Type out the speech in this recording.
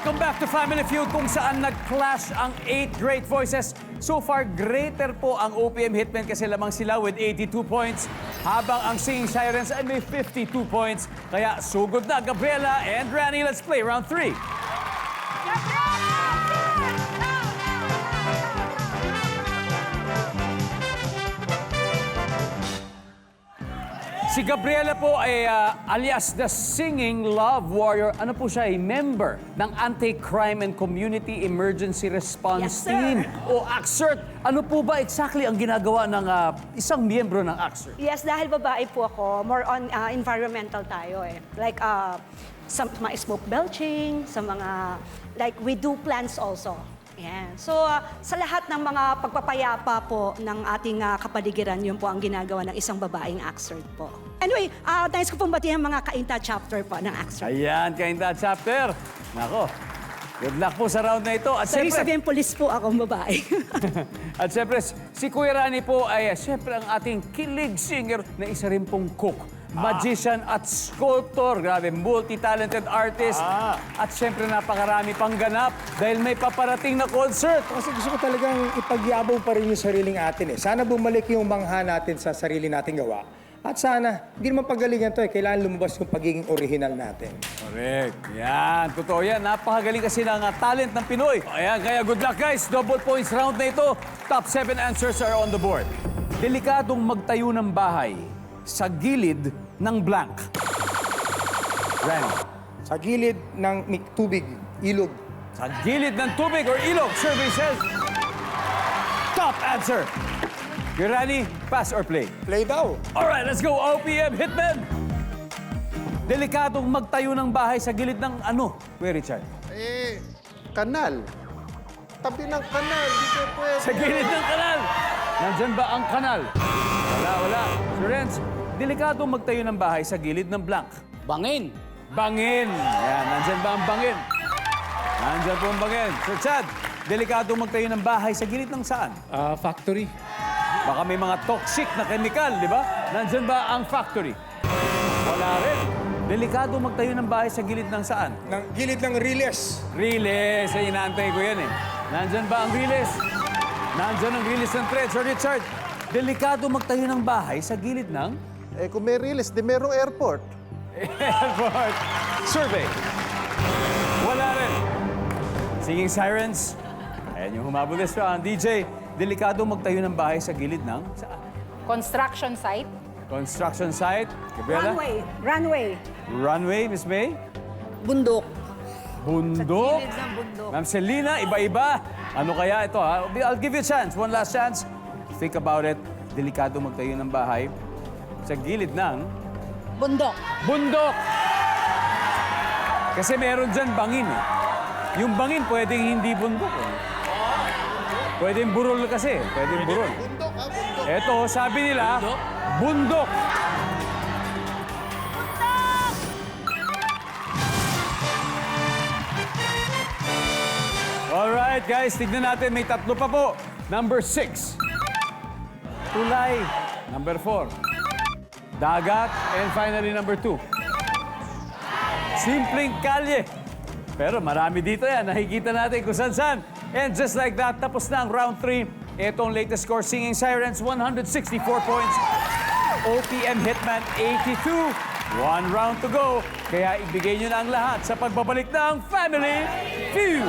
Welcome back to Family Feud kung saan nag-clash ang 8 great voices. So far, greater po ang OPM Hitmen kasi lamang sila with 82 points. Habang ang Singing Sirens ay may 52 points. Kaya sugod na Gabriela and Rani. Let's play round 3. Si Gabriela po ay alias the Singing Love Warrior. Ano po siya? Ay member ng Anti-Crime and Community Emergency Response Yes, sir. Team o ACCERT. Ano po ba exactly ang ginagawa ng isang miyembro ng ACCERT? Yes, dahil babae po ako, more on environmental tayo eh. Like sa mga smoke belching, sa mga, like we do plants also. Yan. So, sa lahat ng mga pagpapayapa po ng ating kapaligiran, yun po ang ginagawa ng isang babaeng ACCERT po. Anyway, nais ko pong batiin ang mga Kainta chapter po ng ACCERT. Ayan, Kainta Chapter. Nako, good luck po sa round na ito. At Sabihin, police po akong babae. At syempre, si Kuya Rani po ay syempre ang ating kilig singer na isa rin pong cook, magician at sculptor. Grabe, multi-talented artist. At syempre napakarami pang ganap dahil may paparating na concert. Kasi gusto ko talagang ipagyabong pa rin yung sariling atin eh. Sana bumalik yung mangha natin sa sarili nating gawa. At sana, hindi naman pagalingan to eh. Kailangan lumabas yung pagiging original natin. Correct. Yan, totoo yan. Napakagaling kasi ng talent ng Pinoy. Ayan, kaya good luck guys. Double points round na ito. Top 7 answers are on the board. Delikadong magtayo ng bahay sa gilid ng blank. Rani. Sa gilid ng tubig, ilog. Sa gilid ng tubig or ilog, survey says. Top answer. Kuya Rani, pass or play? Play daw. Alright, let's go. OPM Hitmen. Delikadong magtayo ng bahay sa gilid ng ano, Kuya Richard? Kanal. Tabi ng kanal, di ko pwede. Sa gilid ng kanal. Nandyan ba ang kanal? Wala. Sir Renz, delikadong magtayo ng bahay sa gilid ng blank. Bangin. Bangin. Yan, nandyan ba ang bangin? Nandyan po ang bangin. Sir Chad, delikadong magtayo ng bahay sa gilid ng saan? Factory. Baka may mga toxic na chemical, di ba? Nandyan ba ang factory? Wala rin. Delikado magtayo ng bahay sa gilid ng saan? Ng gilid ng riles. Riles. Ay, inaantay ko yan eh. Nandyan ba ang riles? Nandyan ang riles ng thread. Sir Richard, delikado magtayo ng bahay sa gilid ng Kung may release, di merong airport. airport. Survey. Wala rin. Singing Sirens. Ayan yung humabol this round. DJ, delikado magtayo ng bahay sa gilid ng saan? Construction site. Construction site. Gabriela? Runway. Runway, Miss May? Bundok. Bundok. Sa gilid ng bundok. Ma'am Selena, iba-iba. Ano kaya ito ha? I'll give you a chance. One last chance. Think about it. Delikado magtayo ng bahay sa gilid ng Bundok. bundok. Kasi meron dyan bangin eh. Yung bangin pwedeng hindi bundok eh. Pwedeng burol kasi. Pwedeng burol. Bundok, bundok. Ito, sabi nila, bundok. Alright, guys. Tignan natin. May tatlo pa po. Number 6. Tulay. Number 4. Dagat. And finally, number 2. Simpleng kalye. Pero marami dito yan. Nakikita natin kung saan-saan. And just like that, tapos na ang round 3. Itong latest score, Singing Sirens, 164 points. OPM Hitman, 82. One round to go. Kaya ibigay nyo na ang lahat sa pagbabalik ng Family Feud.